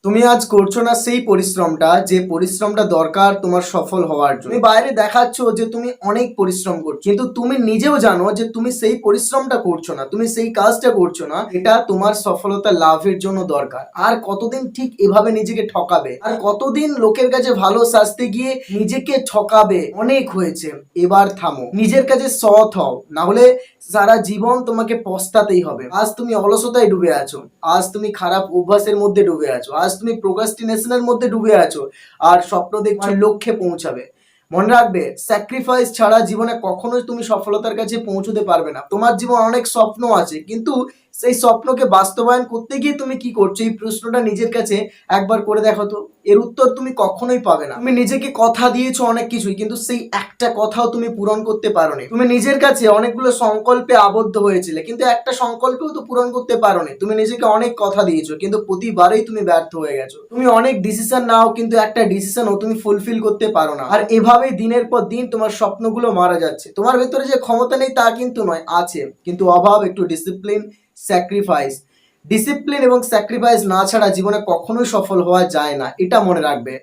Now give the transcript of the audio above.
তুমি আজ করছো না সেই পরিশ্রমটা যে পরিশ্রমটা দরকার তোমার সফল হওয়ার জন্য। তুমি বাইরে দেখাচ্ছ যে তুমি অনেক পরিশ্রম করছো, কিন্তু তুমি নিজেও জানো যে তুমি সেই পরিশ্রমটা করছো না, তুমি সেই কাজটা করছো না এটা তোমার সফলতা লাভের জন্য দরকার। আর কতদিন ঠিক এভাবে নিজেকে ঠকাবে, আর কতদিন লোকের কাছে ভালো সাজতে গিয়ে নিজেকে ঠকাবে? অনেক হয়েছে, এবার থামো, নিজের কাছে সৎ হও, না হলে সারা জীবন তোমাকে পস্তাতেই হবে। আজ তুমি অলসতায় ডুবে আছো, আজ তুমি খারাপ অভ্যাসের মধ্যে ডুবে আছো, আজ তুমি প্রোক্রাস্টিনেশনের মধ্যে ডুবে আছো, আর স্বপ্ন দেখছো লক্ষ্যে পৌঁছাবে। মনে রাখবে, স্যাক্রিফাইস ছাড়া জীবনে কখনোই তুমি সফলতার কাছে পৌঁছতে পারবে না। তোমার জীবন অনেক স্বপ্ন আছে, কিন্তু সেই স্বপ্নকে বাস্তবায়ন করতে গিয়ে তুমি কি করছো, এই প্রশ্নটা নিজের কাছে একবার করে দেখো তো। এর উত্তর তুমি কখনোই পাবে না। তুমি নিজেকে কথা দিয়েছো অনেক কিছুই, কিন্তু সেই একটা কথাও তুমি পূরণ করতে পারোনি। তুমি নিজের কাছে অনেকগুলো সংকল্পে আবদ্ধ হয়েছিলে, কিন্তু একটা সংকল্পেও তো পূরণ করতে পারোনি। তুমি নিজেকে অনেক কথা দিয়েছো, কিন্তু প্রতিবারেই তুমি ব্যর্থ হয়ে গেছো। তুমি অনেক ডিসিশন নাও, কিন্তু একটা ডিসিশনও তুমি ফুলফিল করতে পারো না। আর এভাবেই দিনের পর দিন তোমার স্বপ্নগুলো মারা যাচ্ছে। তোমার ভেতরে যে ক্ষমতা নেই তা কিন্তু নয়, আছে, কিন্তু অভাব একটু ডিসিপ্লিন, স্যাক্রিফাইস। ডিসিপ্লিন এবং স্যাক্রিফাইস না ছাড়া জীবনে কখনোই সফল হওয়া যায় না, এটা মনে রাখবে।